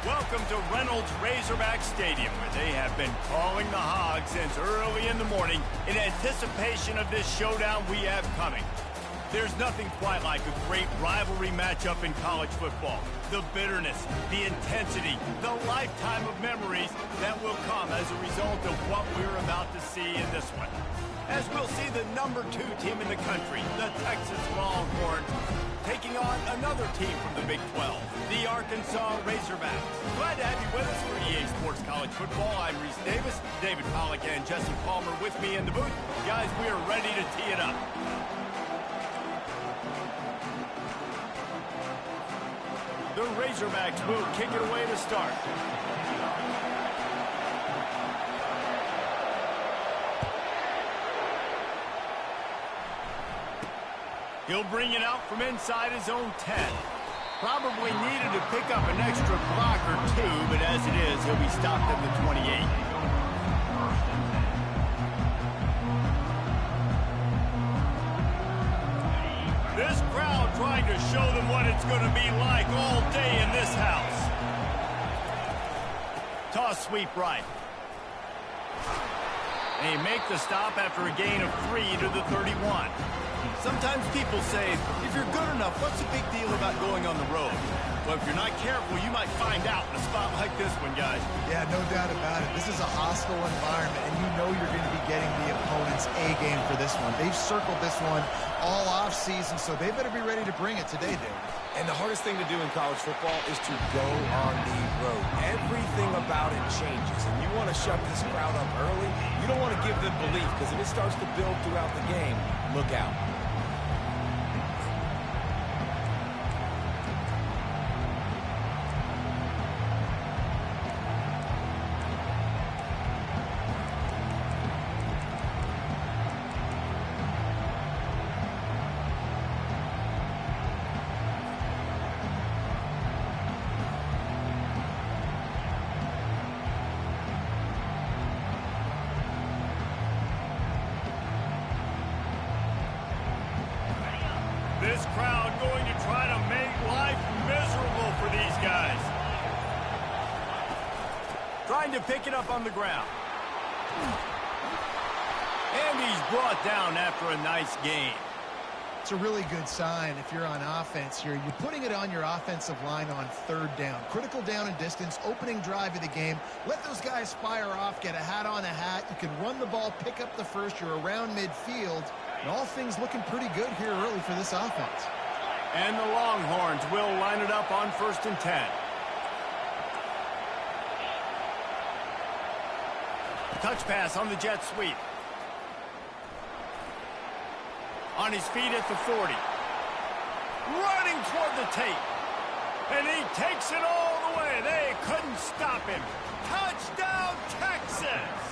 Welcome to Reynolds Razorback Stadium, where they have been calling the Hogs since early in the morning in anticipation of this showdown we have coming. There's nothing quite like a great rivalry matchup in college football. The bitterness, the intensity, the lifetime of memories that will come as a result of what we're about to see in this one. As we'll see the number 2 team in the country, the Texas Longhorns, taking on another team from the Big 12, the Arkansas Razorbacks. Glad to have you with us for EA Sports College Football. I'm Reese Davis, David Pollack and Jesse Palmer with me in the booth. Guys, we are ready to tee it up. The Razorbacks will kick it away to start. He'll bring it out from inside his own 10. Probably needed to pick up an extra block or 2, but as it is, he'll be stopped at the 28. This crowd trying to show them what it's going to be like all day in this house. Toss sweep right. They make the stop after a gain of 3 to the 31. Sometimes people say, if you're good enough, what's the big deal about going on the road? Well, if you're not careful, you might find out in a spot like this one, guys. Yeah, no doubt about it. This is a hostile environment, and you know you're going to be getting the opponent's A-game for this one. They've circled this one all off-season, so they better be ready to bring it today, David. And the hardest thing to do in college football is to go on the road. Everything about it changes, and you want to shut this crowd up early. You don't want to give them belief, because if it starts to build throughout the game, look out. This crowd going to try to make life miserable for these guys. Trying to pick it up on the ground. And he's brought down after a nice gain. It's a really good sign if you're on offense here. You're putting it on your offensive line on 3rd down. Critical down and distance, opening drive of the game. Let those guys fire off, get a hat on a hat. You can run the ball, pick up the first. You're around midfield. And all things looking pretty good here early for this offense. And the Longhorns will line it up on 1st and 10. Touch pass on the jet sweep. On his feet at the 40. Running toward the tape. And he takes it all the way. They couldn't stop him. Touchdown, Texas!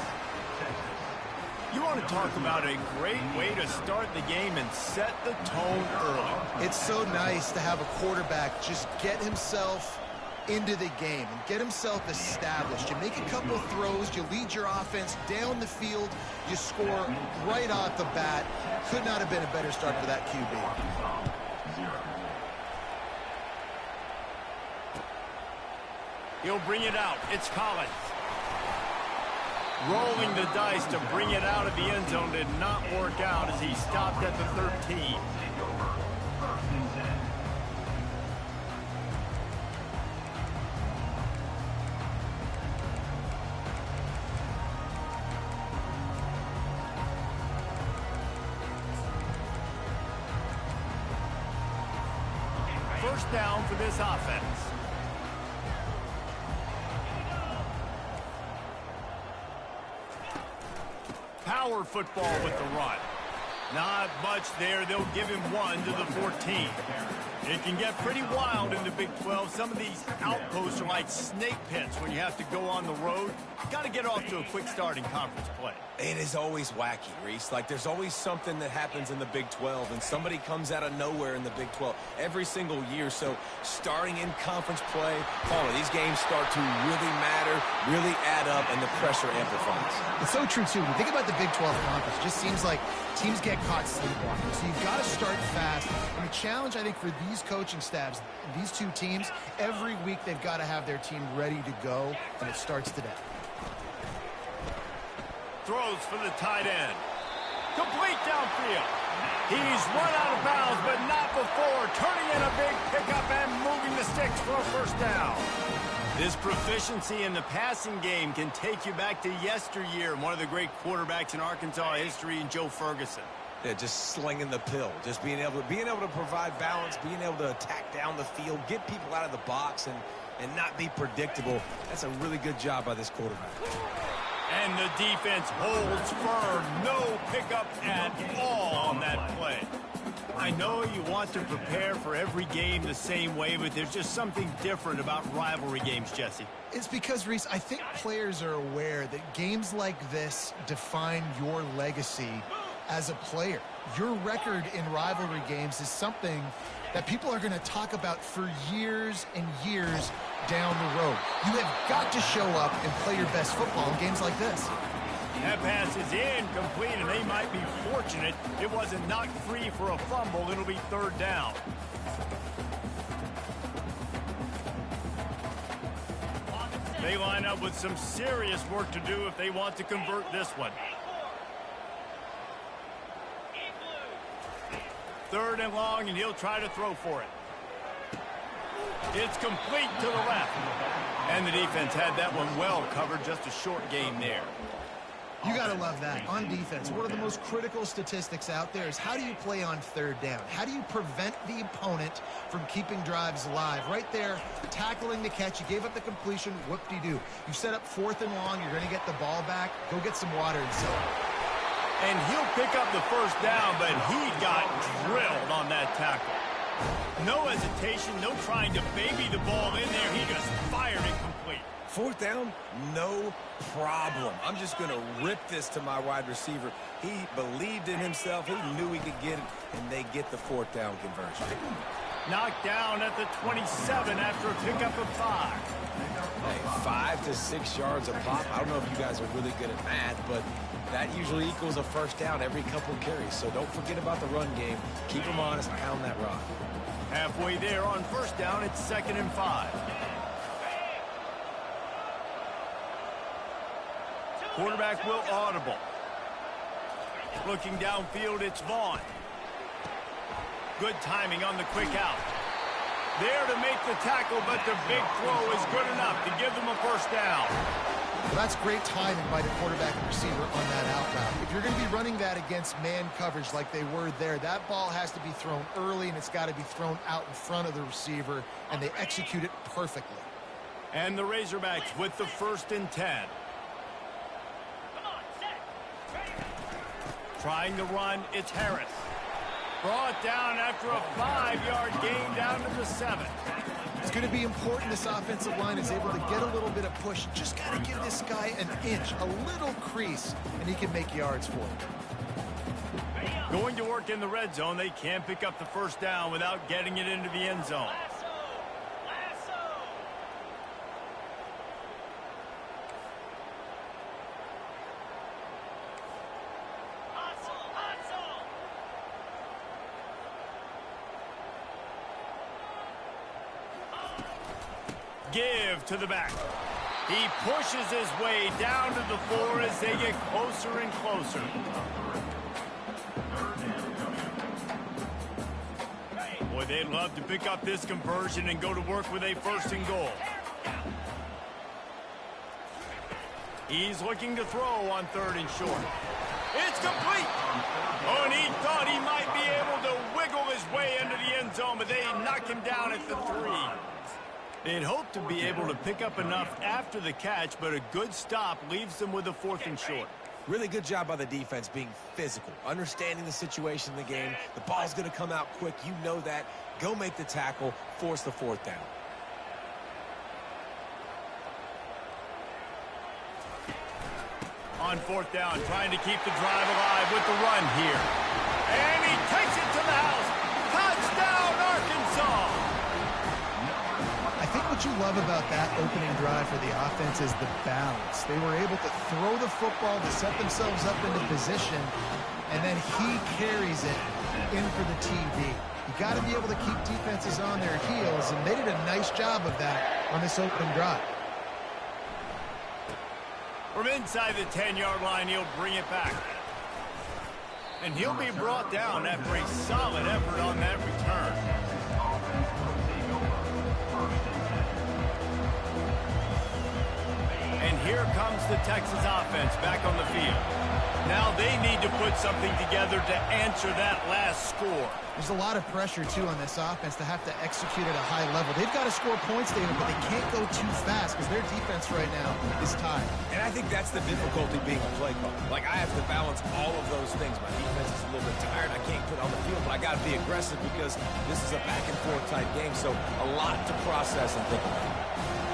You want to talk about a great way to start the game and set the tone early. It's so nice to have a quarterback just get himself into the game and get himself established. You make a couple of throws, you lead your offense down the field, you score right off the bat. Could not have been a better start for that QB. He'll bring it out. It's Collins. Rolling the dice to bring it out of the end zone did not work out as he stopped at the 13. First down for this offense. Power football with the run. Not much there. They'll give him 1 to the 14. It can get pretty wild in the Big 12. Some of these outposts are like snake pits when you have to go on the road. Got to get off to a quick start in conference play. It is always wacky, Reese. Like, there's always something that happens in the Big 12, and somebody comes out of nowhere in the Big 12 every single year. So, starting in conference play, these games start to really matter, really add up, and the pressure amplifies. It's so true, too. When you think about the Big 12 conference, it just seems like teams get get caught sleepwalking. So you've got to start fast. And the challenge, I think, for these coaching staffs, these two teams, every week they've got to have their team ready to go, and it starts today. Throws for the tight end. Complete downfield. He's run out of bounds, but not before turning in a big pickup and moving the sticks for a first down. This proficiency in the passing game can take you back to yesteryear, one of the great quarterbacks in Arkansas history, in Joe Ferguson. Yeah, just slinging the pill, just being able to provide balance, being able to attack down the field, get people out of the box, and not be predictable. That's a really good job by this quarterback. And the defense holds firm. No pickup at all on that play. I know you want to prepare for every game the same way, but there's just something different about rivalry games, Jesse. It's because, Reese, I think players are aware that games like this define your legacy as a player. Your record in rivalry games is something that people are going to talk about for years and years down the road. You have got to show up and play your best football in games like this. That pass is incomplete, and they might be fortunate it wasn't knocked free for a fumble. It'll be third down. They line up with some serious work to do if they want to convert this one. Third and long, and he'll try to throw for it. It's complete to the left. And the defense had that one well covered, just a short gain there. You got to love that. On defense, one of the most critical statistics out there is how do you play on third down? How do you prevent the opponent from keeping drives alive? Right there, tackling the catch. You gave up the completion. Whoop-de-doo. You set up fourth and long. You're going to get the ball back. Go get some water and soda. And he'll pick up the first down, but he got drilled on that tackle. No hesitation, no trying to baby the ball in there. He just fired it complete. Fourth down, no problem. I'm just going to rip this to my wide receiver. He believed in himself. He knew he could get it, and they get the fourth down conversion. Knocked down at the 27 after a pickup of 5. Hey, 5 to 6 yards a pop. I don't know if you guys are really good at math, but that usually equals a first down every couple of carries. So don't forget about the run game. Keep them honest, pound that rock. Halfway there on first down, it's 2nd and 5. Quarterback will audible. Looking downfield, it's Vaughn. Good timing on the quick out. There to make the tackle, but the big throw is good enough to give them a first down. Well, that's great timing by the quarterback and receiver on that out route. If you're going to be running that against man coverage like they were there, that ball has to be thrown early, and it's got to be thrown out in front of the receiver, and they execute it perfectly. And the Razorbacks with the 1st and 10. Trying to run, it's Harris. Brought down after a 5-yard gain down to the 7. It's going to be important this offensive line is able to get a little bit of push. Just got to give this guy an inch, a little crease, and he can make yards for it. Going to work in the red zone. They can't pick up the first down without getting it into the end zone. Give to the back. He pushes his way down to the 4 as they get closer and closer. Boy, they'd love to pick up this conversion and go to work with a 1st and goal. He's looking to throw on 3rd and short. It's complete. Oh, and he thought he might be able to wiggle his way into the end zone, but they knock him down at the 3. They'd hoped to be able to pick up enough after the catch, but a good stop leaves them with a 4th and short. Really good job by the defense being physical, understanding the situation in the game. The ball's going to come out quick. You know that. Go make the tackle, force the 4th down. On 4th down, trying to keep the drive alive with the run here. And he takes it to the house. Touchdown, Arkansas! what you love about that opening drive for the offense is the balance. They were able to throw the football to set themselves up into position, and then he carries it in for the TD. You got to be able to keep defenses on their heels, and they did a nice job of that on this opening drive. From inside the 10-yard line, he'll bring it back. And he'll be brought down after a solid effort on that return. And here comes the Texas offense back on the field. Now they need to put something together to answer that last score. There's a lot of pressure, too, on this offense to have to execute at a high level. They've got to score points, David, but they can't go too fast because their defense right now is tired. And I think that's the difficulty being a play caller. Like, I have to balance all of those things. My defense is a little bit tired. I can't put on the field, but I got to be aggressive because this is a back-and-forth type game, so a lot to process and think about.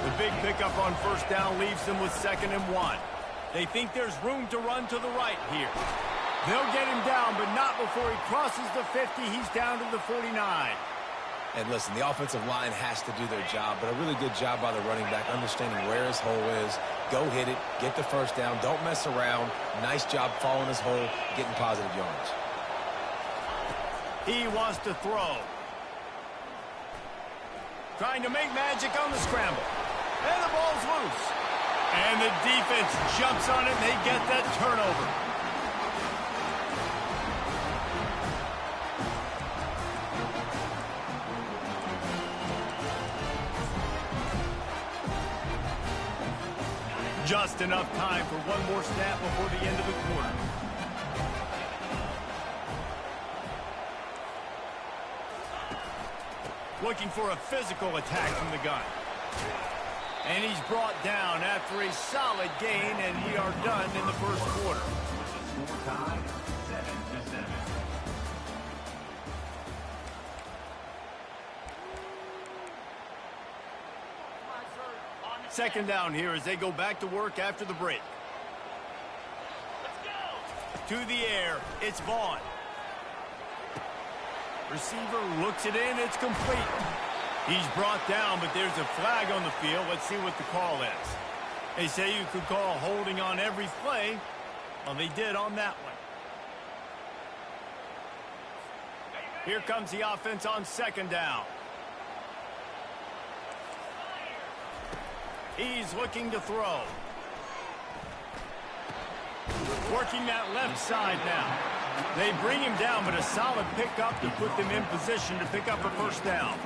The big pickup on first down leaves them with 2nd and 1. They think there's room to run to the right here. They'll get him down, but not before he crosses the 50. He's down to the 49. And listen, the offensive line has to do their job, but a really good job by the running back, understanding where his hole is. Go hit it, get the first down, don't mess around. Nice job following his hole, getting positive yards. He wants to throw. Trying to make magic on the scramble. And the ball's loose. And the defense jumps on it, and they get that turnover. Just enough time for one more snap before the end of the quarter. Looking for a physical attack from the gun. And he's brought down after a solid gain, and we are done in the first quarter. Second down here as they go back to work after the break. To the air, it's Vaughn. Receiver looks it in, it's complete. He's brought down, but there's a flag on the field. Let's see what the call is. They say you could call holding on every play. Well, they did on that one. Here comes the offense on second down. He's looking to throw. Working that left side now. They bring him down, but a solid pickup to put them in position to pick up a first down.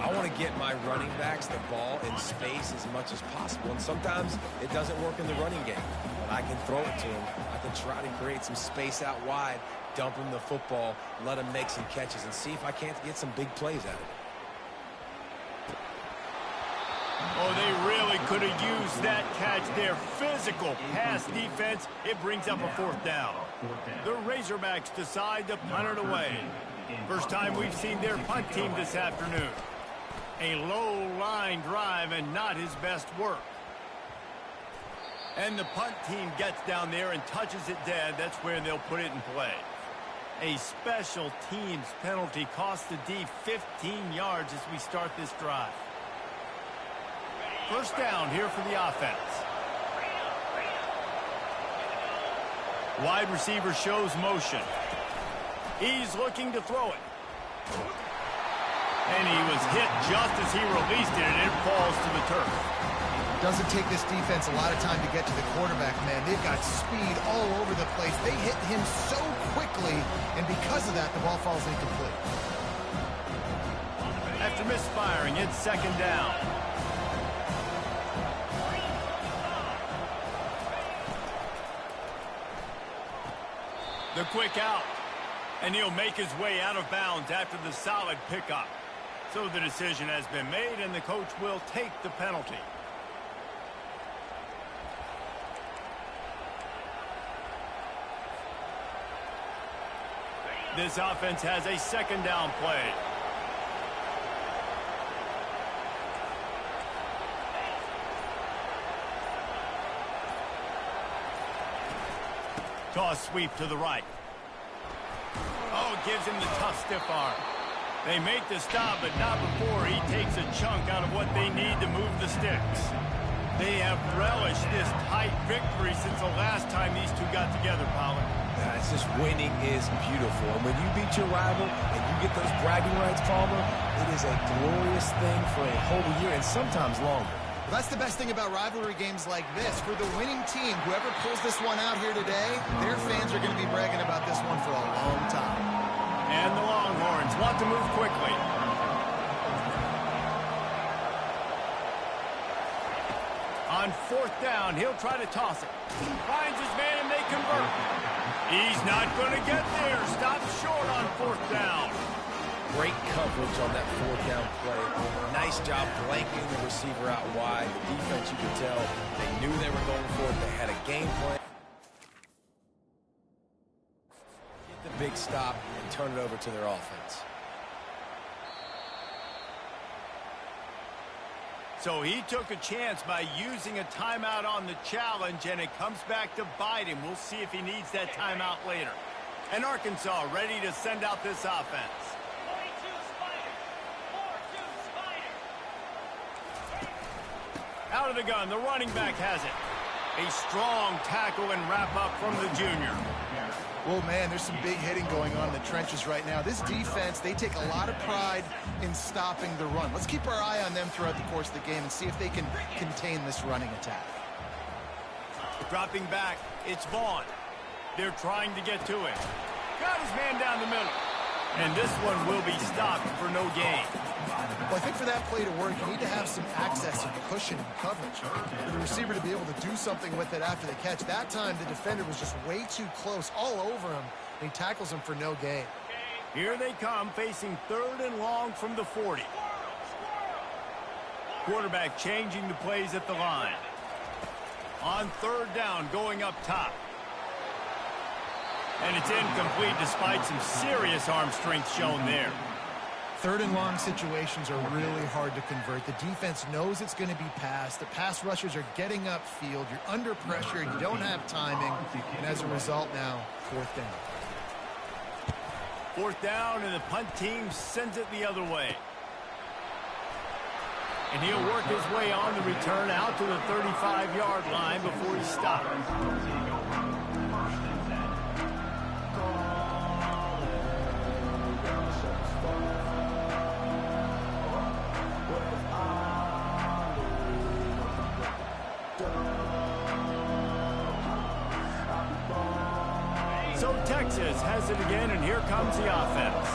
I want to get my running backs the ball in space as much as possible, and sometimes it doesn't work in the running game. But I can throw it to him. I can try to create some space out wide, dump him the football, let him make some catches, and see if I can't get some big plays out of it. Oh, they really could have used that catch there. Physical pass defense. It brings up a fourth down. The Razorbacks decide to punt it away. First time we've seen their punt team this afternoon. A low-line drive and not his best work. And the punt team gets down there and touches it dead. That's where they'll put it in play. A special teams penalty cost the D 15 yards as we start this drive. First down here for the offense. Wide receiver shows motion. He's looking to throw it. And he was hit just as he released it, and it falls to the turf. Doesn't take this defense a lot of time to get to the quarterback, man. They've got speed all over the place. They hit him so quickly, and because of that, the ball falls incomplete. After misfiring, it's second down. The quick out. And he'll make his way out of bounds after the solid pickup. So the decision has been made, and the coach will take the penalty. This offense has a second down play. Toss sweep to the right. Oh, gives him the tough stiff arm. They make the stop, but not before he takes a chunk out of what they need to move the sticks. They have relished this tight victory since the last time these two got together, Pollard. It's just winning is beautiful. And when you beat your rival and you get those bragging rights, Palmer, it is a glorious thing for a whole year and sometimes longer. Well, that's the best thing about rivalry games like this. For the winning team, whoever pulls this one out here today, their fans are going to be bragging about this one for a long time. And the Longhorns want to move quickly. On fourth down, he'll try to toss it. Finds his man and they convert. He's not going to get there. Stops short on fourth down. Great coverage on that fourth down play. Nice job blanking the receiver out wide. The defense, you could tell, they knew they were going for it. They had a game plan. Get the big stop and turn it over to their offense. So he took a chance by using a timeout on the challenge, and it comes back to bite him. We'll see if he needs that timeout later. And Arkansas ready to send out this offense. Out of the gun, the running back has it. A strong tackle and wrap up from the junior. Well, man, there's some big hitting going on in the trenches right now. This defense, they take a lot of pride in stopping the run. Let's keep our eye on them throughout the course of the game and see if they can contain this running attack. Dropping back, it's Vaughn. They're trying to get to him. Got his man down the middle. And this one will be stopped for no gain. Well, I think for that play to work, you need to have some access and cushion and coverage. For the receiver to be able to do something with it after the catch. That time, the defender was just way too close, all over him, and he tackles him for no gain. Here they come, facing third and long from the 40. Quarterback changing the plays at the line. On third down, going up top. And it's incomplete despite some serious arm strength shown there. Third and long situations are really hard to convert. The defense knows it's going to be passed. The pass rushers are getting upfield. You're under pressure. You don't have timing. And as a result now, fourth down. Fourth down, and the punt team sends it the other way. And he'll work his way on the return out to the 35-yard line before he stops. So Texas has it again, and here comes the offense.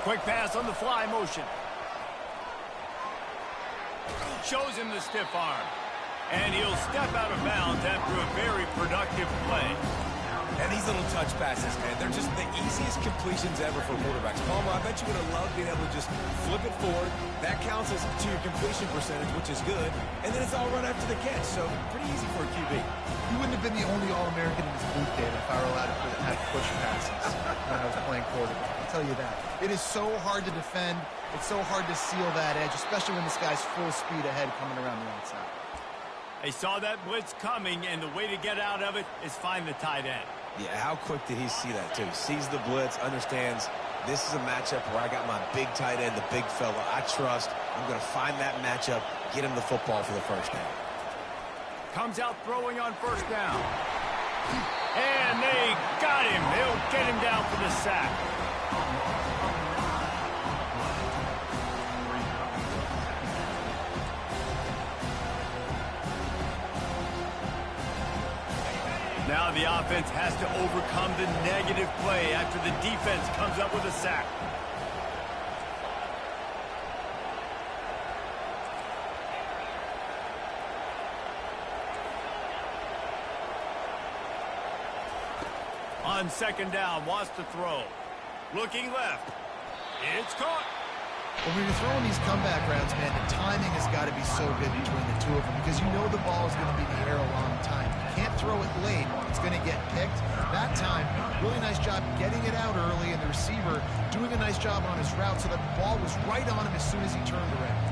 Quick pass on the fly motion. Shows him the stiff arm. And he'll step out of bounds after a very productive play. And these little touch passes, man, they're just the easiest completions ever for quarterbacks. Palmer, I bet you would have loved being able to just flip it forward. That counts as to your completion percentage, which is good. And then it's all run after the catch, so pretty easy for a QB. You wouldn't have been the only All-American in his booth, David, if I were allowed to have push passes when I was playing quarterback. I'll tell you that. It is so hard to defend. It's so hard to seal that edge, especially when this guy's full speed ahead coming around the outside. They saw that blitz coming, and the way to get out of it is find the tight end. Yeah, how quick did he see that, too? Sees the blitz, understands this is a matchup where I got my big tight end, the big fella I trust. I'm going to find that matchup, get him the football for the first down. Comes out throwing on first down. And they got him. They'll get him down for the sack. Now the offense has to overcome the negative play after the defense comes up with a sack. On second down, wants to throw. Looking left. It's caught. Well, when you're throwing these comeback routes, man, the timing has got to be so good between the two of them because you know the ball is going to be in the air a long time. You can't throw it late. It's going to get picked. That time, really nice job getting it out early, and the receiver doing a nice job on his route so the ball was right on him as soon as he turned around.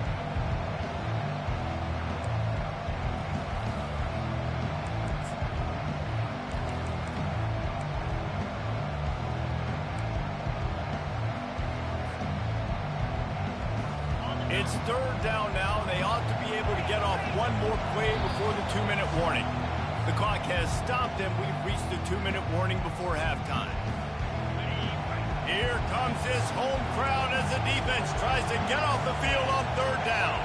It's third down now, and they ought to be able to get off one more play before the 2-minute warning. The clock has stopped, and we've reached the 2-minute warning before halftime. Here comes this home crowd as the defense tries to get off the field on third down.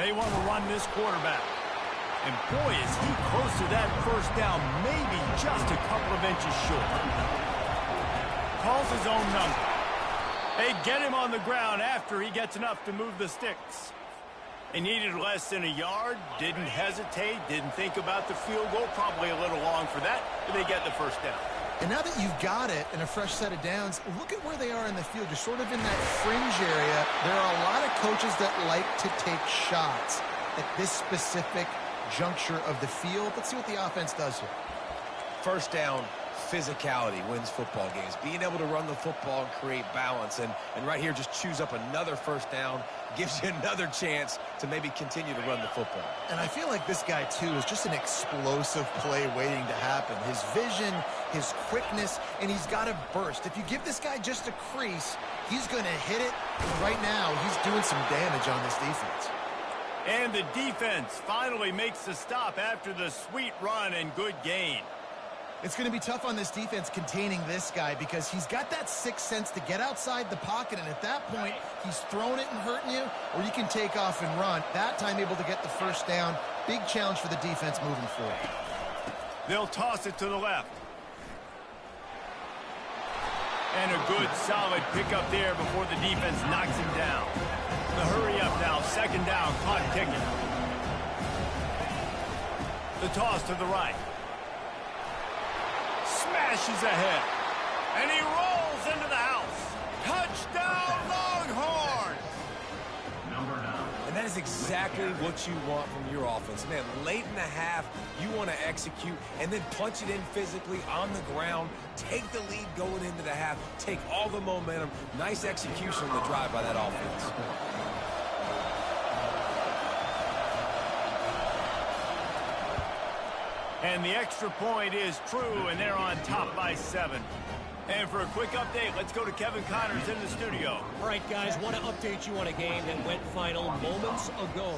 They want to run this quarterback. And boy, is he close to that first down, maybe just a couple of inches short. Calls his own number. They get him on the ground after he gets enough to move the sticks. They needed less than a yard, didn't hesitate, didn't think about the field goal, probably a little long for that, but they get the first down. And now that you've got it and a fresh set of downs, look at where they are in the field. You're sort of in that fringe area. There are a lot of coaches that like to take shots at this specific juncture of the field. Let's see what the offense does here. First down, physicality wins football games. Being able to run the football and create balance. And right here, just choose up another first down. Gives you another chance to maybe continue to run the football. And I feel like this guy, too, is just an explosive play waiting to happen. His vision, his quickness, and he's got a burst. If you give this guy just a crease, he's going to hit it. And right now, he's doing some damage on this defense. And the defense finally makes the stop after the sweet run and good gain. It's going to be tough on this defense containing this guy because he's got that sixth sense to get outside the pocket, and at that point, he's throwing it and hurting you, or you can take off and run. That time able to get the first down. Big challenge for the defense moving forward. They'll toss it to the left. And a good, solid pickup there before the defense knocks him down. The hurry up now, second down, clock ticking. The toss to the right. Smashes ahead. And he rolls into the house. Touchdown, Longhorn! And that is exactly what you want from your offense. Man, late in the half, you want to execute and then punch it in physically on the ground. Take the lead going into the half. Take all the momentum. Nice execution on the drive by that offense. And the extra point is true, and they're on top by 7. And for a quick update, let's go to Kevin Connors in the studio. All right, guys, want to update you on a game that went final moments ago.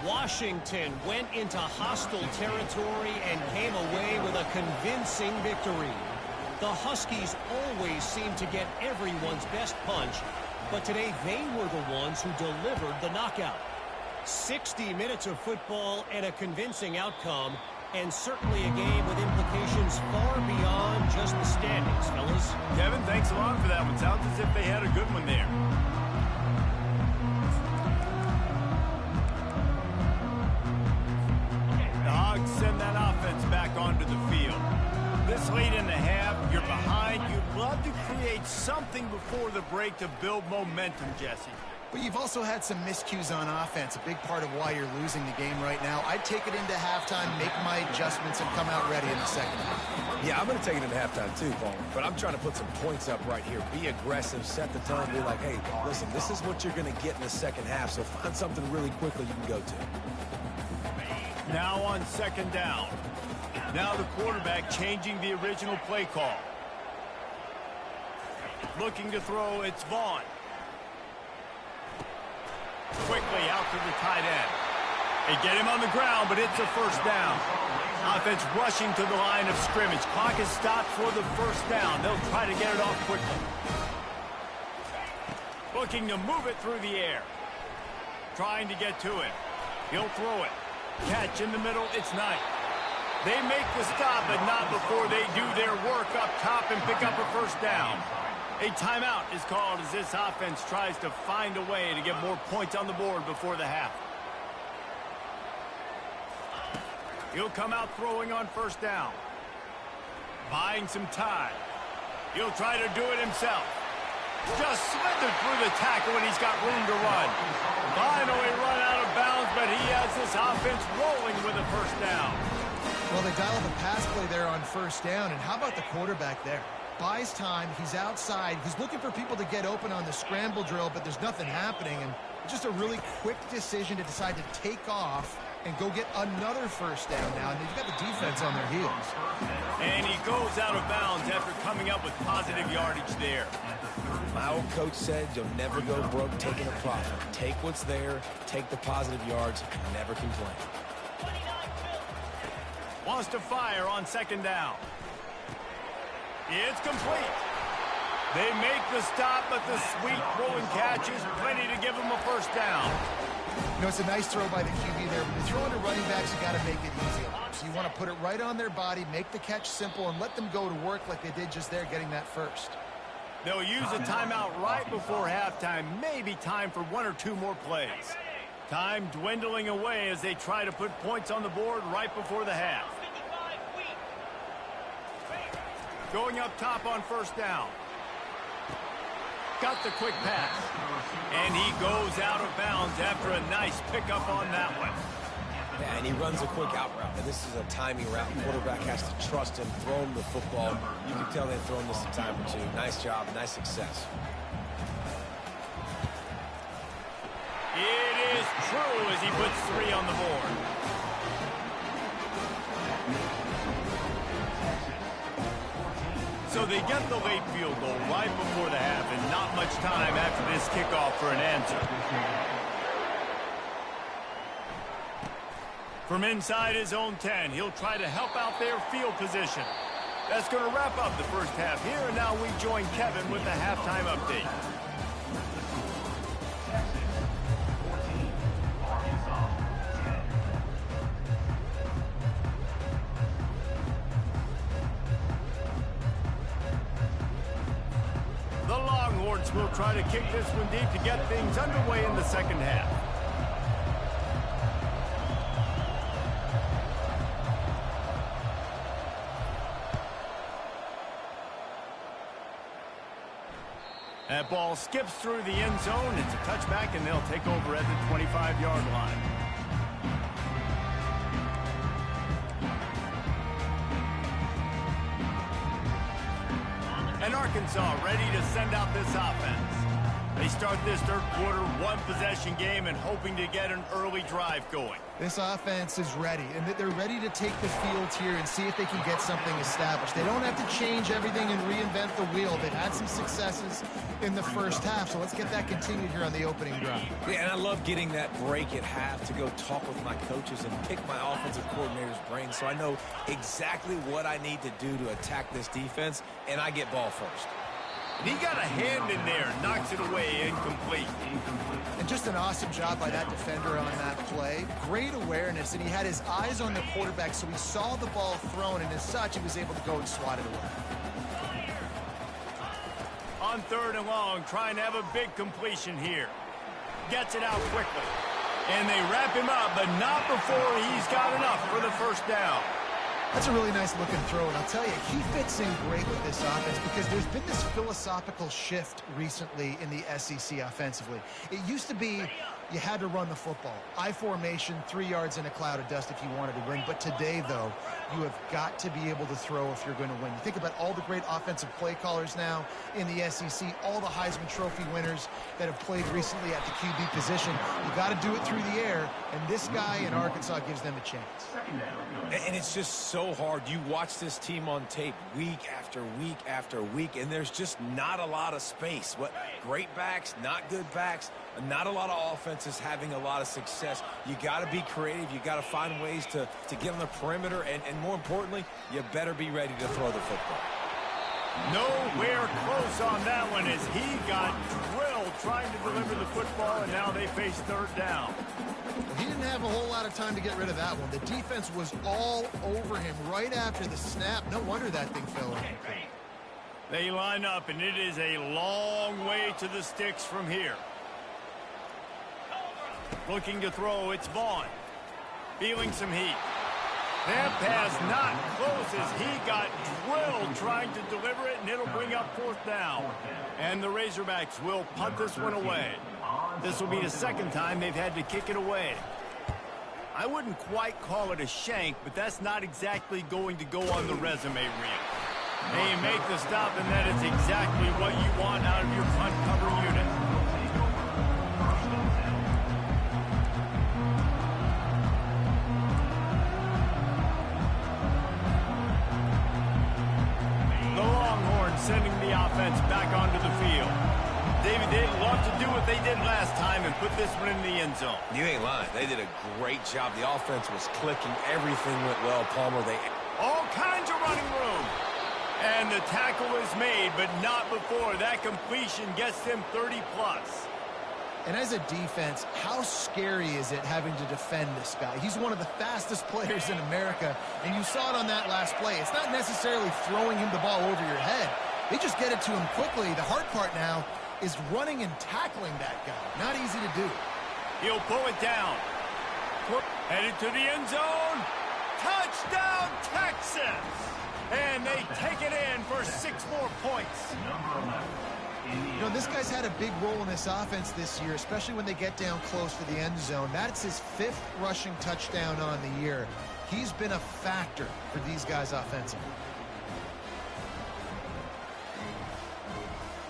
Washington went into hostile territory and came away with a convincing victory. The Huskies always seem to get everyone's best punch, but today they were the ones who delivered the knockout. 60 minutes of football and a convincing outcome, and certainly a game with implications far beyond just the standings, fellas. Kevin, thanks a lot for that one. Sounds as if they had a good one there. The Hogs send that offense back onto the field. This late in the half, you're behind. You'd love to create something before the break to build momentum, Jesse. But you've also had some miscues on offense, a big part of why you're losing the game right now. I'd take it into halftime, make my adjustments, and come out ready in the second half. Yeah, I'm going to take it into halftime too, Paul. But I'm trying to put some points up right here. Be aggressive, set the tone, be like, hey, listen, this is what you're going to get in the second half, so find something really quickly you can go to. Now on second down. Now the quarterback changing the original play call. Looking to throw, it's Vaughn. Quickly out to the tight end. They get him on the ground, but it's a first down. Offense rushing to the line of scrimmage. Clock is stopped for the first down. They'll try to get it off quickly. Looking to move it through the air. Trying to get to it. He'll throw it. Catch in the middle. It's Knight. They make the stop, but not before they do their work up top and pick up a first down. A timeout is called as this offense tries to find a way to get more points on the board before the half. He'll come out throwing on first down. Buying some time. He'll try to do it himself. Just slithered through the tackle when he's got room to run. Finally run out of bounds, but he has this offense rolling with a first down. Well, they dialed the pass play there on first down, and how about the quarterback there? Buys time, he's outside, he's looking for people to get open on the scramble drill, but there's nothing happening, and just a really quick decision to decide to take off and go get another first down now, and they've got the defense on their heels. And he goes out of bounds after coming up with positive yardage there. My old coach said you'll never go broke taking a profit. Take what's there, take the positive yards, and never complain. Wants to fire on second down. It's complete. They make the stop, but the sweet throwing catch is plenty to give them a first down. You know, it's a nice throw by the QB there, but you're throwing to running backs, you got to make it easy. So you want to put it right on their body, make the catch simple, and let them go to work like they did just there, getting that first. They'll use a timeout right before halftime, maybe time for one or two more plays. Time dwindling away as they try to put points on the board right before the half. Going up top on first down. Got the quick pass. And he goes out of bounds after a nice pickup on that one. Yeah, and he runs a quick out route. And this is a timing route. The quarterback has to trust him, throw him the football. You can tell they've thrown this a time or two. Nice job, nice success. It is true as he puts 3 on the board. So they get the late field goal right before the half, and not much time after this kickoff for an answer. From inside his own 10, he'll try to help out their field position. That's going to wrap up the first half here, and now we join Kevin with the halftime update. The Longhorns will try to kick this one deep to get things underway in the second half. That ball skips through the end zone. It's a touchback, and they'll take over at the 25-yard line. And Arkansas ready to send out this offense. They start this third quarter one-possession game and hoping to get an early drive going. This offense is ready, and they're ready to take the field here and see if they can get something established. They don't have to change everything and reinvent the wheel. They've had some successes in the first half, so let's get that continued here on the opening drive. Yeah, and I love getting that break at half to go talk with my coaches and pick my offensive coordinator's brain so I know exactly what I need to do to attack this defense, and I get ball first. And he got a hand in there, knocks it away, incomplete. And just an awesome job by that defender on that play. Great awareness, and he had his eyes on the quarterback, so he saw the ball thrown, and as such, he was able to go and swat it away. On third and long, trying to have a big completion here. Gets it out quickly. And they wrap him up, but not before he's got enough for the first down. That's a really nice looking throw, and I'll tell you, he fits in great with this offense because there's been this philosophical shift recently in the SEC offensively. It used to be you had to run the football. I formation, 3 yards in a cloud of dust if you wanted to win. But today, though, you have got to be able to throw if you're going to win. You think about all the great offensive play callers now in the SEC, all the Heisman Trophy winners that have played recently at the QB position. You got to do it through the air, and this guy in Arkansas gives them a chance. And it's just so hard. You watch this team on tape week after week after week, and there's just not a lot of space. What great backs, not good backs, not a lot of offenses having a lot of success. You got to be creative. You got to find ways to get on the perimeter, and more importantly, you better be ready to throw the football. Nowhere close on that one as he got drilled trying to deliver the football, and now they face third down. Well, he didn't have a whole lot of time to get rid of that one. The defense was all over him right after the snap. No wonder that thing fell in. They line up, and it is a long way to the sticks from here. Looking to throw, it's Vaughn. Feeling some heat. That pass not close as he got drilled trying to deliver it, and it'll bring up fourth down. And the Razorbacks will punt this one away. This will be the second time they've had to kick it away. I wouldn't quite call it a shank, but that's not exactly going to go on the resume reel. They make the stop, and that is exactly what you want out of your punt cover unit. they'd love to do what they did last time and put this one in the end zone. You ain't lying. They did a great job. The offense was clicking. Everything went well, Palmer. All kinds of running room. And the tackle is made, but not before that completion gets them 30-plus. And as a defense, how scary is it having to defend this guy? He's one of the fastest players in America, and you saw it on that last play. It's not necessarily throwing him the ball over your head. They just get it to him quickly. The hard part now is running and tackling that guy. Not easy to do. He'll pull it down. Headed to the end zone. Touchdown, Texas! And they take it in for 6 more points. You know, this guy's had a big role in this offense this year, especially when they get down close to the end zone. That's his 5th rushing touchdown on the year. He's been a factor for these guys offensively.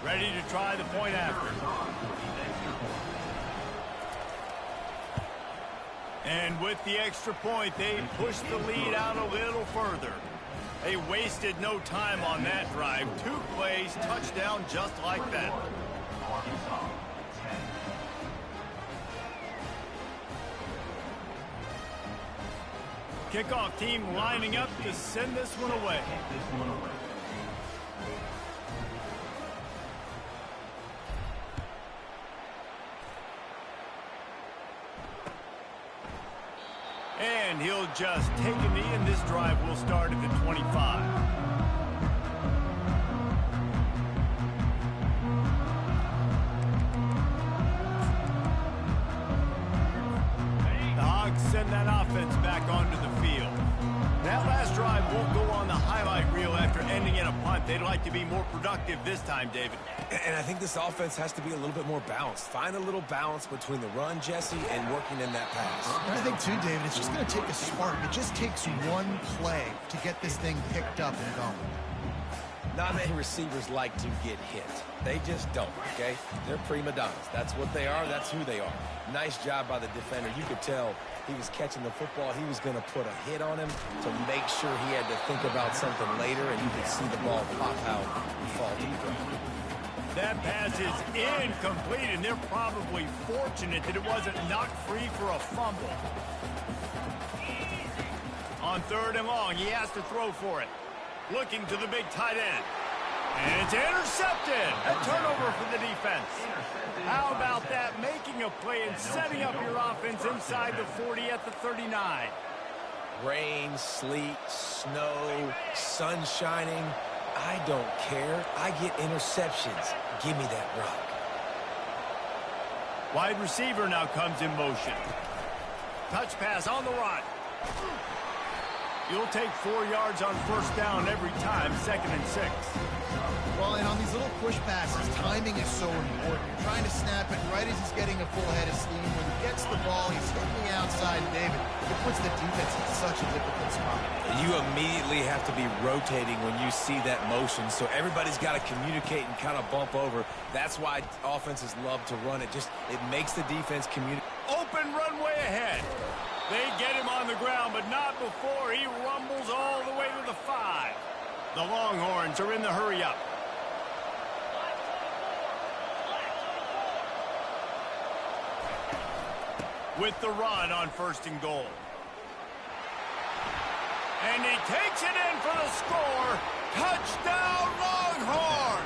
Ready to try the point after. And with the extra point, they push the lead out a little further. They wasted no time on that drive. 2 plays, touchdown just like that. Kickoff team lining up to send this one away. And he'll just take a knee, and this drive will start at the 25. The Hogs send that offense back onto the field. That last drive won't go on the highlight reel after ending in a punt. They'd like to be more productive this time, David. And I think this offense has to be a little bit more balanced. Find a little balance between the run, Jesse, and working in that pass. And I think, too, David, it's just going to take a spark. It just takes one play to get this thing picked up and going. Not many receivers like to get hit. They just don't, okay? They're prima donnas. That's what they are. That's who they are. Nice job by the defender. You could tell he was catching the football. He was going to put a hit on him to make sure he had to think about something later, and you could see the ball pop out and fall to the ground. That pass is incomplete, and they're probably fortunate that it wasn't knocked free for a fumble. On 3rd and long, he has to throw for it. Looking to the big tight end. And it's intercepted. A turnover for the defense. How about that? Making a play and setting up your offense inside the 40 at the 39. Rain, sleet, snow, sun shining. I don't care. I get interceptions. Give me that rock. Wide receiver now comes in motion. Touch pass on the run. You'll take 4 yards on 1st down every time, 2nd and 6. Well, and on these little push passes, timing is so important. You're trying to snap it right as he's getting a full head of steam. When he gets the ball, he's hitting the outside, David. It puts the defense in such a difficult spot. You immediately have to be rotating when you see that motion, so everybody's got to communicate and kind of bump over. That's why offenses love to run it. It makes the defense communicate. Open runway ahead. They get him on the ground, but not before he rumbles all the way to the 5. The Longhorns are in the hurry-up. With the run on 1st and goal. And he takes it in for the score. Touchdown, Longhorns!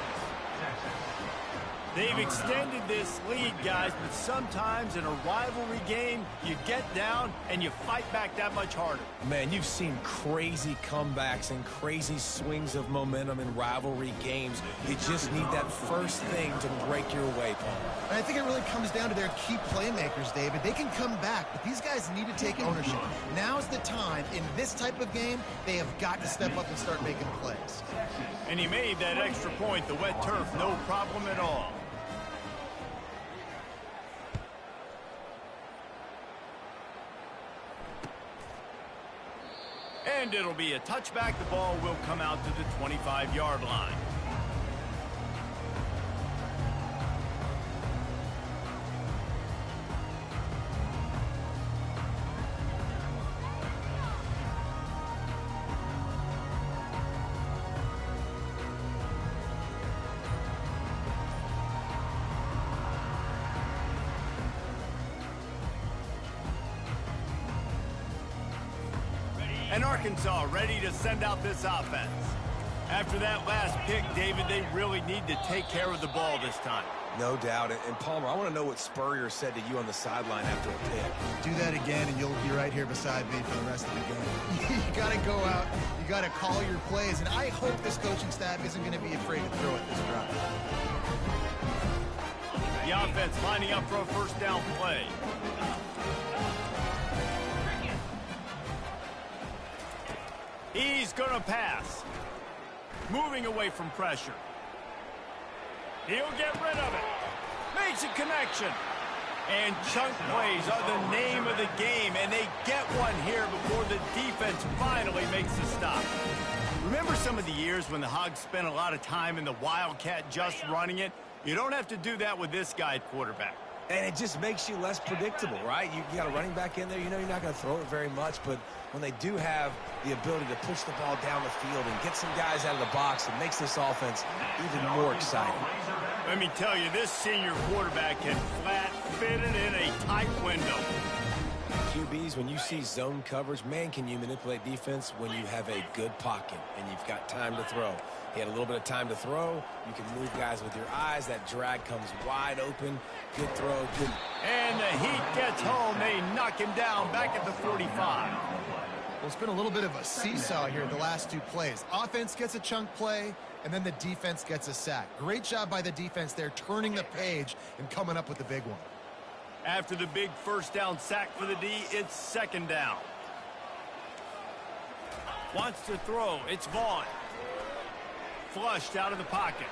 They've extended this lead, guys, but sometimes in a rivalry game, you get down and you fight back that much harder. Man, you've seen crazy comebacks and crazy swings of momentum in rivalry games. You just need that first thing to break your way, Paul. And I think it really comes down to their key playmakers, David. They can come back, but these guys need to take ownership. Now's the time. In this type of game, they have got to step up and start making plays. And he made that extra point, the wet turf, no problem at all. And it'll be a touchback. The ball will come out to the 25-yard line. And Arkansas ready to send out this offense. After that last pick, David, they really need to take care of the ball this time. No doubt. And Palmer, I want to know what Spurrier said to you on the sideline after a pick. Do that again, and you'll be right here beside me for the rest of the game. You got to go out. You got to call your plays. And I hope this coaching staff isn't going to be afraid to throw it this drive. The offense lining up for a first down play. He's going to pass. Moving away from pressure. He'll get rid of it. Makes a connection. And chunk plays are the name of the game, and they get one here before the defense finally makes the stop. Remember some of the years when the Hogs spent a lot of time in the Wildcat just running it? You don't have to do that with this guy at quarterback. And it just makes you less predictable, right? You got a running back in there. You know you're not going to throw it very much, but when they do have the ability to push the ball down the field and get some guys out of the box, it makes this offense even more exciting. Let me tell you, this senior quarterback can flat fit it in a tight window. QBs, when you see zone coverage, man, can you manipulate defense when you have a good pocket and you've got time to throw. He had a little bit of time to throw. You can move guys with your eyes. That drag comes wide open. Good throw. Good. And the heat gets home. They knock him down back at the 45. Well, it's been a little bit of a seesaw here the last two plays. Offense gets a chunk play, and then the defense gets a sack. Great job by the defense there, turning the page and coming up with the big one. After the big first down sack for the D, it's second down. Wants to throw. It's Vaughn. Flushed out of the pocket.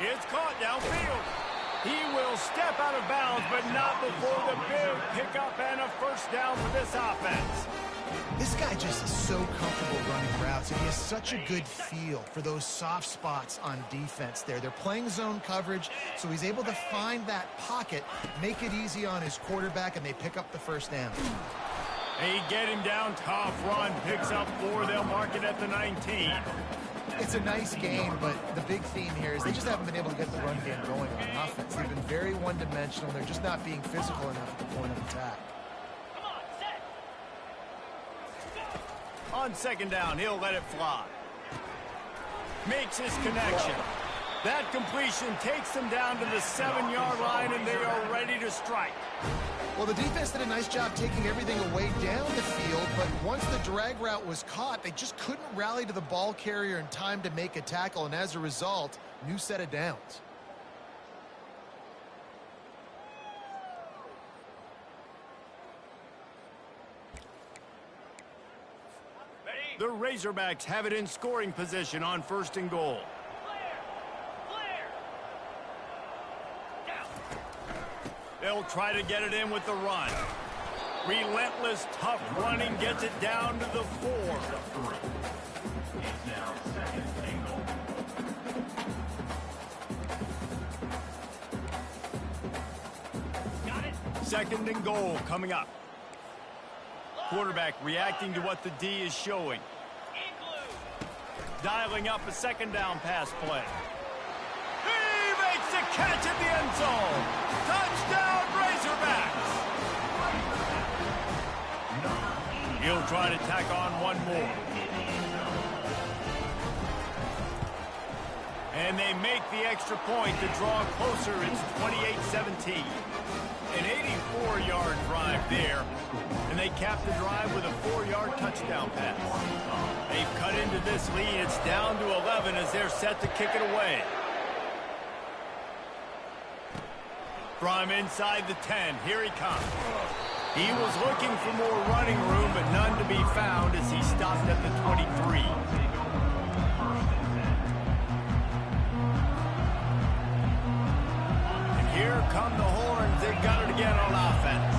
It's caught downfield. He will step out of bounds, but not before the big pickup and a first down for this offense. This guy just is so comfortable running routes, and he has such a good feel for those soft spots on defense there. They're playing zone coverage, so he's able to find that pocket, make it easy on his quarterback, and they pick up the first down. They get him down, tough run, picks up 4. They'll mark it at the 19. It's a nice game, but the big theme here is they just haven't been able to get the run game going on offense. They've been very one-dimensional. They're just not being physical enough at the point of attack. On second down, he'll let it fly. Makes his connection. That completion takes them down to the 7-yard line, and they are ready to strike. Well, the defense did a nice job taking everything away down the field, but once the drag route was caught, they just couldn't rally to the ball carrier in time to make a tackle, and as a result, new set of downs. The Razorbacks have it in scoring position on first and goal. They'll try to get it in with the run. Relentless, tough running gets it down to the 4. Second and goal coming up. Quarterback reacting to what the D is showing. Dialing up a second down pass play. He makes the catch at the end zone. Touchdown, Razorbacks. He'll try to tack on one more. And they make the extra point to draw closer. It's 28-17. An 84-yard drive there. And they cap the drive with a 4-yard touchdown pass. They've cut into this lead. It's down to 11 as they're set to kick it away. From inside the 10, here he comes. He was looking for more running room, but none to be found as he stopped at the 23. And here come the horns. They've got it again on offense.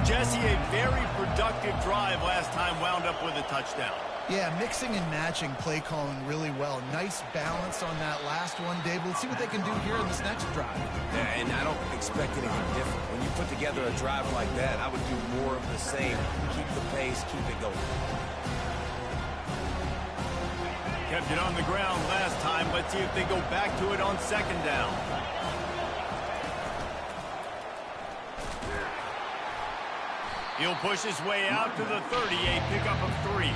Jesse, a very productive drive last time, wound up with a touchdown. Yeah, mixing and matching play calling really well. Nice balance on that last one, Dave. Let's see what they can do here in this next drive. Yeah, and I don't expect anything different. When you put together a drive like that, I would do more of the same. Keep the pace, keep it going. Kept it on the ground last time. Let's see if they go back to it on second down. He'll push his way out to the 30, a pickup of 3.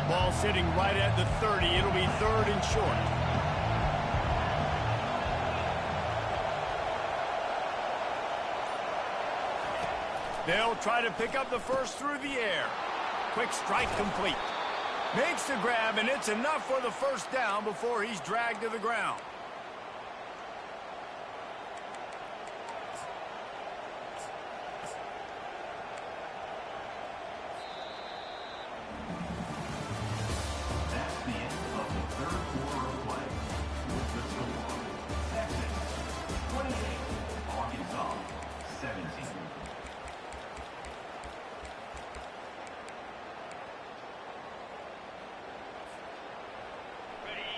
Ball sitting right at the 30. It'll be 3rd and short. They'll try to pick up the first through the air. Quick strike complete. Makes the grab, and it's enough for the first down before he's dragged to the ground.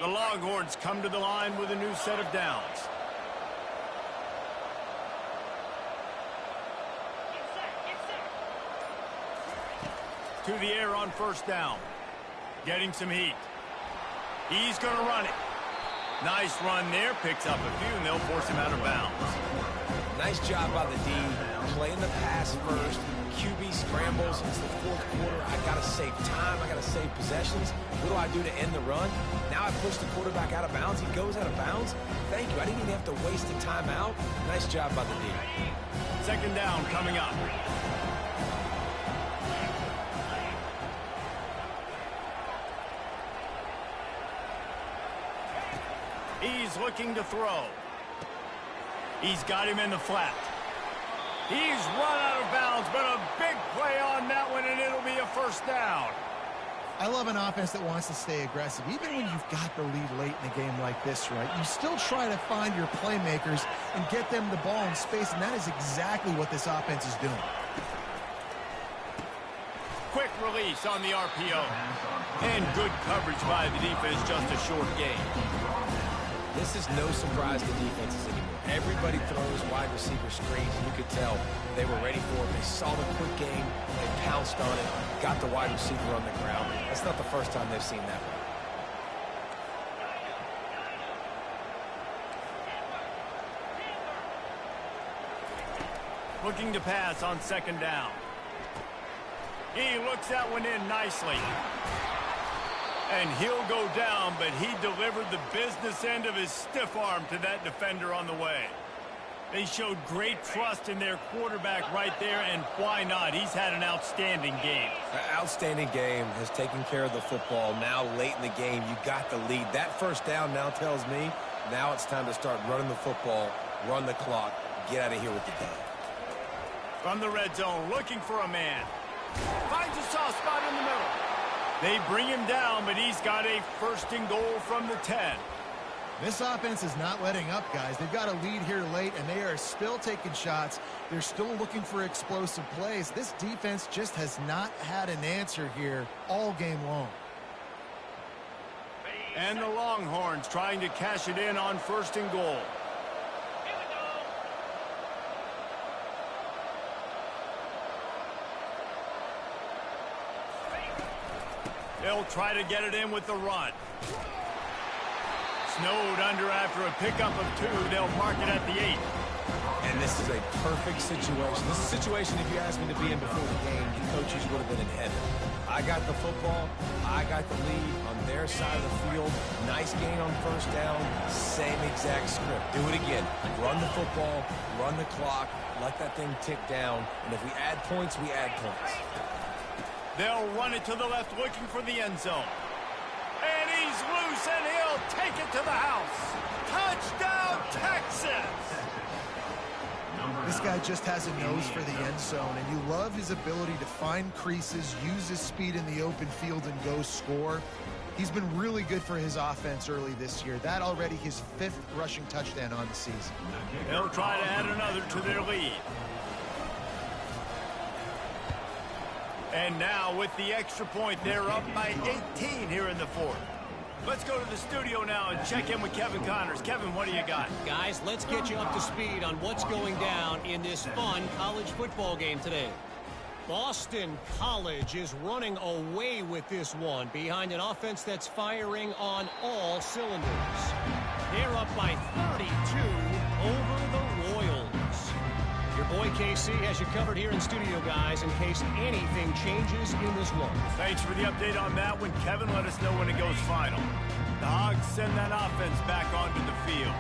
The Longhorns come to the line with a new set of downs. To the air on first down. Getting some heat. He's going to run it. Nice run there. Picks up a few, and they'll force him out of bounds. Nice job by the D. Playing the pass first. QB scrambles. It's the 4th quarter. I got to save time. I got to save possessions. What do I do to end the run? Now I push the quarterback out of bounds. He goes out of bounds. Thank you. I didn't even have to waste a timeout. Nice job by the D. 2nd down coming up. He's looking to throw. He's got him in the flat. He's run out of bounds, but a big play on that one, and it'll be a first down. I love an offense that wants to stay aggressive. Even when you've got the lead late in a game like this, right, you still try to find your playmakers and get them the ball in space, and that is exactly what this offense is doing. Quick release on the RPO. And good coverage by the defense, just a short gain. This is no surprise to defenses anymore. Everybody throws wide receiver screens, and you could tell they were ready for it. They saw the quick game, they pounced on it, got the wide receiver on the ground. That's not the first time they've seen that one. Looking to pass on 2nd down. He looks that one in nicely. And he'll go down, but he delivered the business end of his stiff arm to that defender on the way. They showed great trust in their quarterback right there, and why not? He's had an outstanding game. An outstanding game, has taken care of the football. Now late in the game, you got the lead. That first down now tells me now it's time to start running the football, run the clock, get out of here with the day. From the red zone, looking for a man. Finds a soft spot in the middle. They bring him down, but he's got a 1st and goal from the 10. This offense is not letting up, guys. They've got a lead here late, and they are still taking shots. They're still looking for explosive plays. This defense just has not had an answer here all game long. And the Longhorns trying to cash it in on 1st and goal. They'll try to get it in with the run. Snowed under after a pickup of 2. They'll mark it at the 8. And this is a perfect situation. This is a situation, if you asked me to be in before the game, the coaches would have been in heaven. I got the football. I got the lead on their side of the field. Nice gain on 1st down. Same exact script. Do it again. Run the football. Run the clock. Let that thing tick down. And if we add points, we add points. They'll run it to the left, looking for the end zone. And he's loose, and he'll take it to the house. Touchdown, Texas! This guy just has a nose for the end zone, and you love his ability to find creases, use his speed in the open field, and go score. He's been really good for his offense early this year. That already his 5th rushing touchdown on the season. They'll try to add another to their lead. And now with the extra point, they're up by 18 here in the 4th. Let's go to the studio now and check in with Kevin Connors. Kevin, what do you got? Guys, let's get you up to speed on what's going down in this fun college football game today. Boston College is running away with this one behind an offense that's firing on all cylinders. They're up by 32 over the Royals. Your boy KC has you covered here in studio, guys, in case anything changes in this one. Thanks for the update on that one, Kevin. Let us know when it goes final. The Hogs send that offense back onto the field.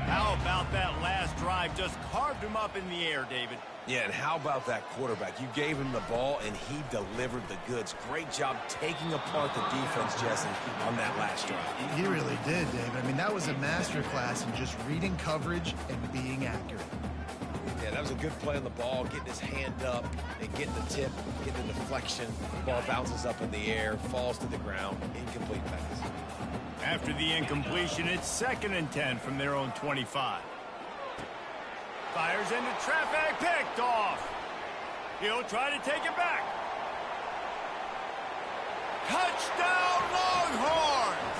How about that last drive? Just carved him up in the air, David. Yeah, and how about that quarterback? You gave him the ball, and he delivered the goods. Great job taking apart the defense, Jesse, on that last drive. He really did, David. I mean, that was a masterclass in just reading coverage and being accurate. Yeah, that was a good play on the ball, getting his hand up and getting the tip, getting the deflection. The ball bounces up in the air, falls to the ground, incomplete pass. After the incompletion, it's 2nd and 10 from their own 25. Fires into traffic, picked off. He'll try to take it back. Touchdown, Longhorns!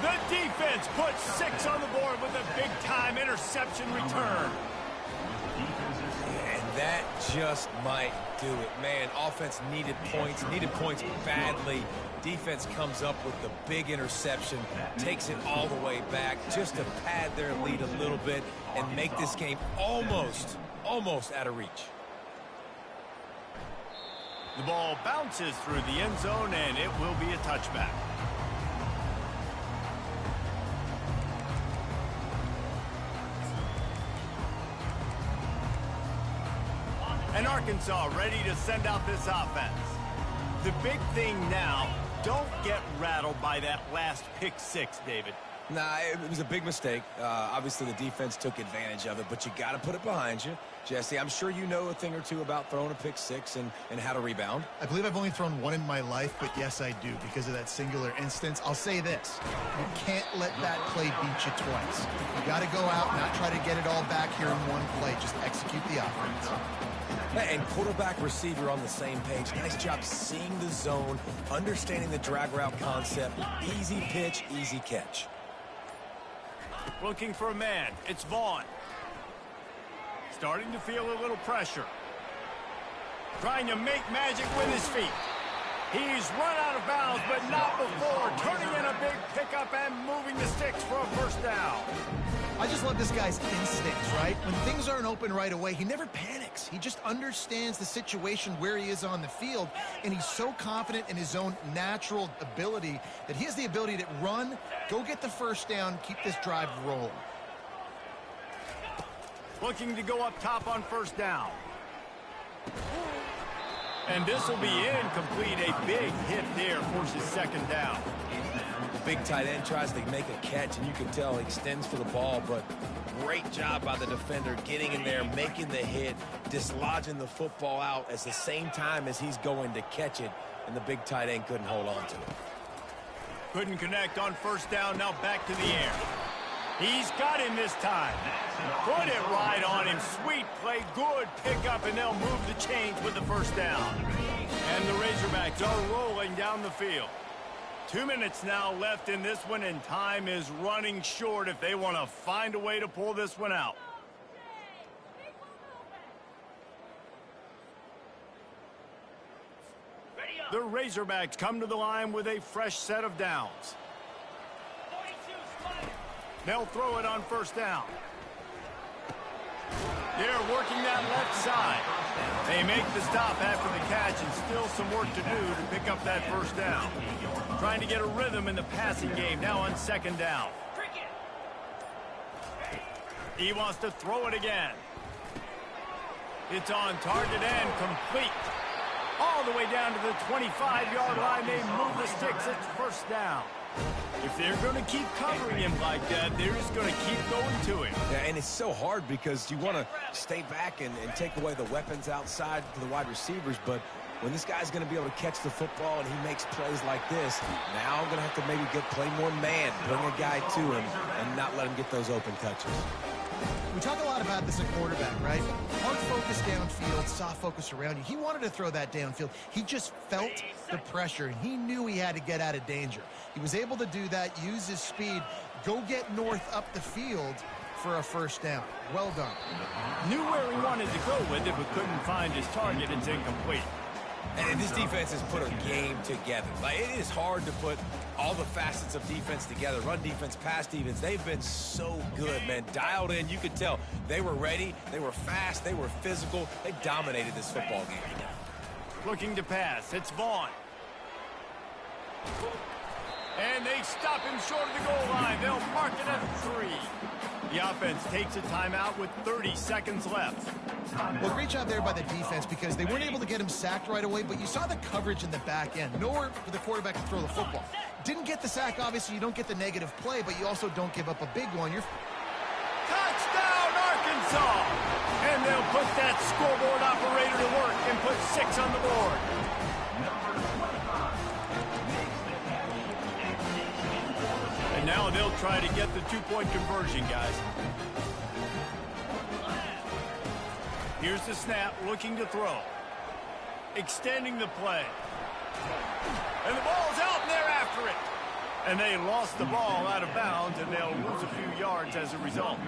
The defense puts 6 on the board with a big-time interception return. And that just might do it. Man, offense needed points badly. Defense comes up with the big interception, takes it all the way back just to pad their lead a little bit and make this game almost out of reach. The ball bounces through the end zone, and it will be a touchback. And Arkansas ready to send out this offense. The big thing now, don't get rattled by that last pick 6, David. Nah, it was a big mistake. Obviously, the defense took advantage of it, but you got to put it behind you. Jesse, I'm sure you know a thing or two about throwing a pick 6 and how to rebound. I believe I've only thrown one in my life, but yes, I do because of that singular instance. I'll say this. You can't let that play beat you twice. You got to go out, not try to get it all back here in one play. Just execute the offense. And quarterback receiver on the same page. Nice job seeing the zone, understanding the drag route concept. Easy pitch, easy catch. Looking for a man. It's Vaughn. Starting to feel a little pressure. Trying to make magic with his feet. He's run out of bounds, but not before. Turning in a big pickup and moving the sticks for a first down. I just love this guy's instincts, right? When things aren't open right away, he never panics. He just understands the situation where he is on the field, and he's so confident in his own natural ability that he has the ability to run, go get the first down, keep this drive rolling. Looking to go up top on first down. And this will be incomplete. A big hit there forces second down. The big tight end tries to make a catch, and you can tell he extends for the ball, but great job by the defender getting in there, making the hit, dislodging the football out at the same time as he's going to catch it, and the big tight end couldn't hold on to it. Couldn't connect on first down. Now back to the air. He's got him this time. Put it right on him. Sweet play, good pickup, and they'll move the chains with the first down. And the Razorbacks are rolling down the field. 2 minutes now left in this one, and time is running short if they want to find a way to pull this one out. The Razorbacks come to the line with a fresh set of downs. They'll throw it on first down. They're working that left side. They make the stop after the catch, and still some work to do to pick up that first down. Trying to get a rhythm in the passing game now on second down. He wants to throw it again. It's on target and complete. All the way down to the 25-yard line. They move the sticks. It's first down. If they're going to keep covering him like that, they're just going to keep going to him. Yeah, and it's so hard because you want to stay back and take away the weapons outside to the wide receivers, but when this guy's going to be able to catch the football and he makes plays like this, now I'm going to have to maybe play more man, bring a guy to him, and not let him get those open touches. We talk a lot about this at quarterback, right? Hard focus downfield, soft focus around you. He wanted to throw that downfield. He just felt the pressure, and he knew he had to get out of danger. He was able to do that, use his speed, go get north up the field for a first down. Well done. Knew where he wanted to go with it, but couldn't find his target. It's incomplete. And this defense has put a game together. Like, it is hard to put all the facets of defense together. Run defense, pass defense. They've been so good, man. Dialed in. You could tell they were ready. They were fast. They were physical. They dominated this football game. Looking to pass. It's Vaughn. And they stop him short of the goal line. They'll mark it at 3. The offense takes a timeout with 30 seconds left. Well, great job there by the defense because they weren't able to get him sacked right away, but you saw the coverage in the back end. Nowhere for the quarterback to throw the football. Didn't get the sack, obviously. You don't get the negative play, but you also don't give up a big one. Touchdown, Arkansas! And they'll put that scoreboard operator to work and put 6 on the board. And now they'll try to get the 2-point conversion, guys. Here's the snap, looking to throw. Extending the play. And the ball's out, and they're after it. And they lost the ball out of bounds, and they'll lose a few yards as a result.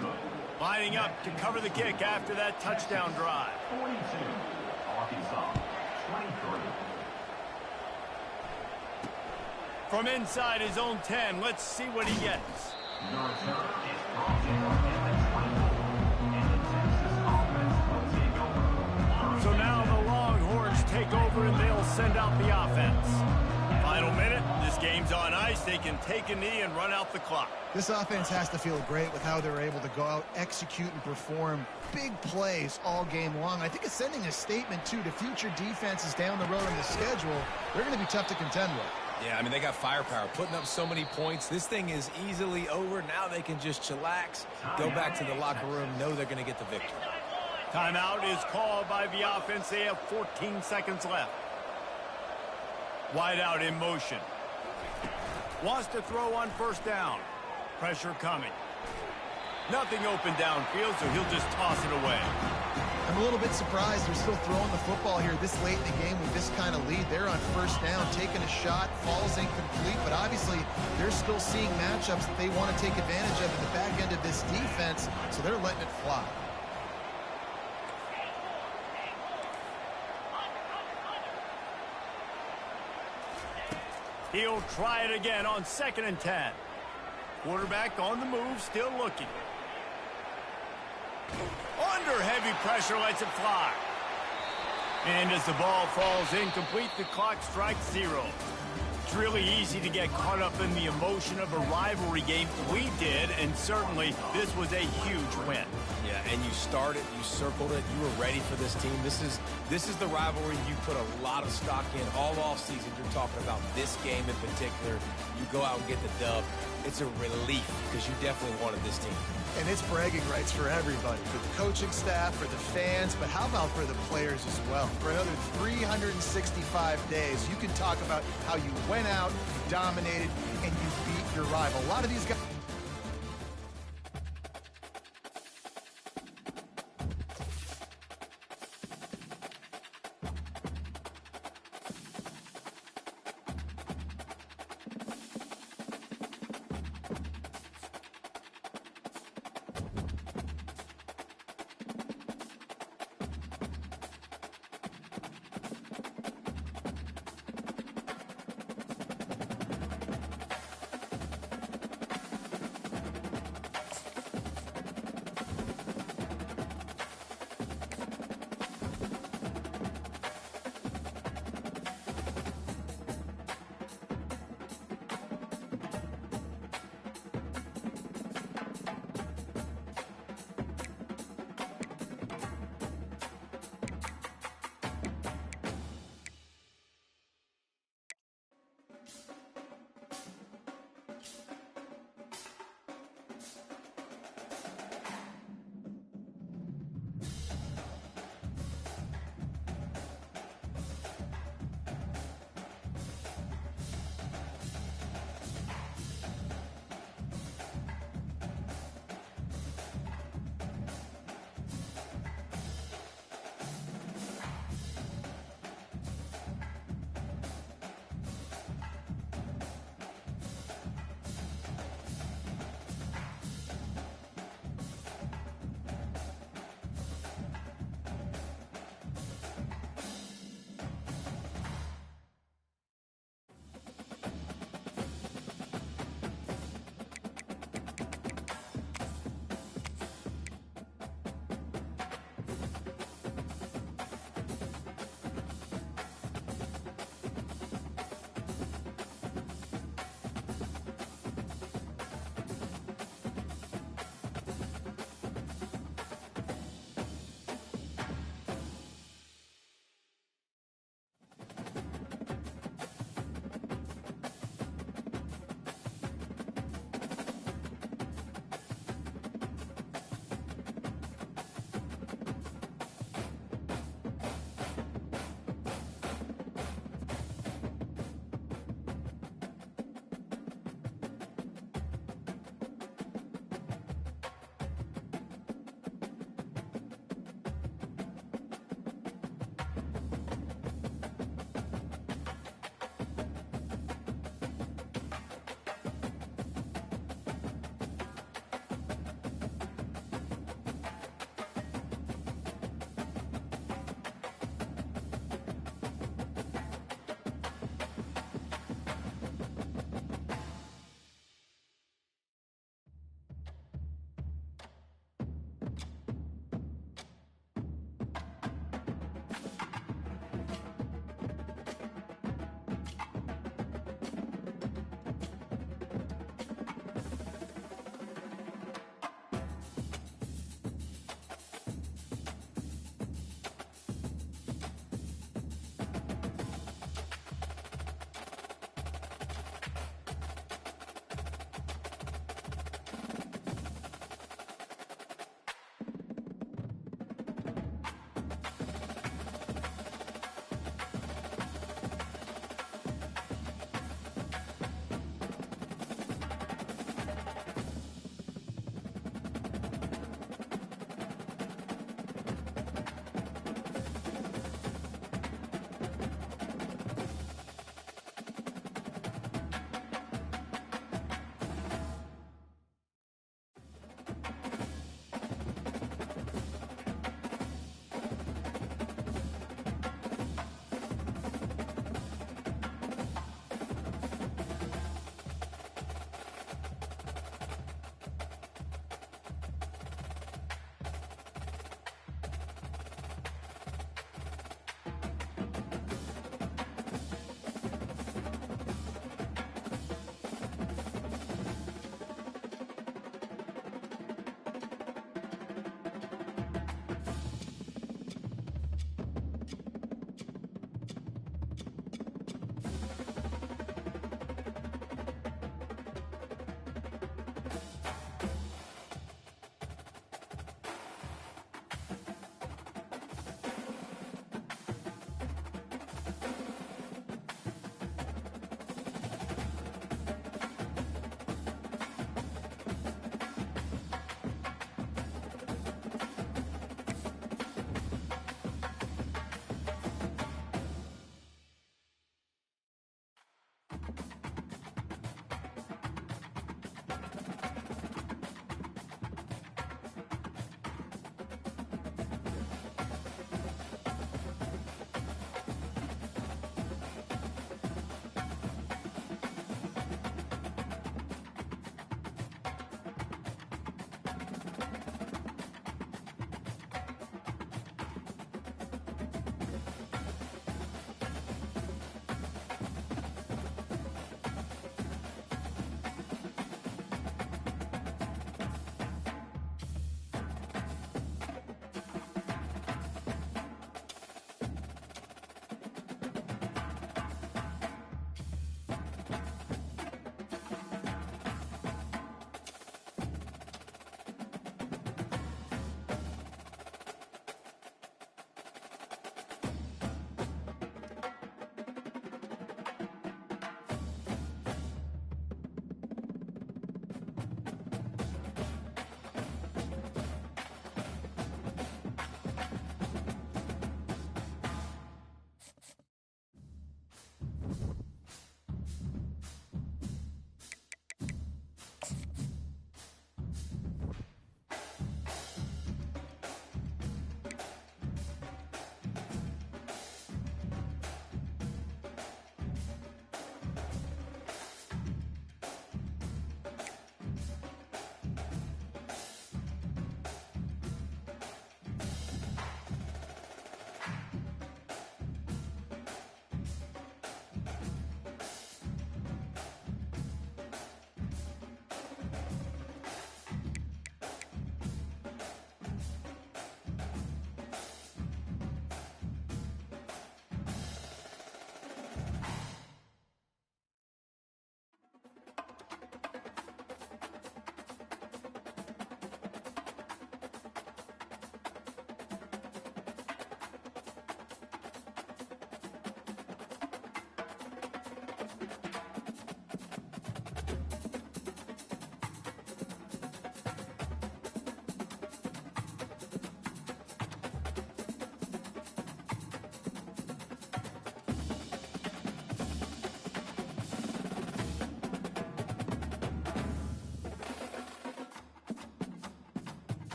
Lining up to cover the kick after that touchdown drive. 42, Arkansas, 23. From inside his own 10, let's see what he gets. The return is brought to you at the 24, and the Texas offense will take over. So now the Longhorns take over, and they'll send out the offense. Final minute, this game's on ice. They can take a knee and run out the clock. This offense has to feel great with how they're able to go out, execute, and perform big plays all game long. I think it's sending a statement, too, to future defenses down the road on the schedule. They're going to be tough to contend with. Yeah, I mean, they got firepower, putting up so many points. This thing is easily over. Now they can just chillax, go back to the locker room, know they're going to get the victory. Timeout is called by the offense. They have 14 seconds left. Wide out in motion. Wants to throw on first down. Pressure coming. Nothing open downfield, so he'll just toss it away. I'm a little bit surprised they're still throwing the football here this late in the game with this kind of lead. They're on first down, taking a shot, falls incomplete, but obviously they're still seeing matchups that they want to take advantage of in the back end of this defense, so they're letting it fly. He'll try it again on 2nd and 10. Quarterback on the move, still looking. Under heavy pressure, lets it fly. And as the ball falls incomplete, the clock strikes 0. It's really easy to get caught up in the emotion of a rivalry game. We did, and certainly this was a huge win. Yeah, and you started, you circled it, you were ready for this team. This is the rivalry you put a lot of stock in all offseason. You're talking about this game in particular. You go out and get the dub. It's a relief because you definitely wanted this team. And it's bragging rights for everybody, for the coaching staff, for the fans, but how about for the players as well? For another 365 days, you can talk about how you went out, you dominated, and you beat your rival. A lot of these guys...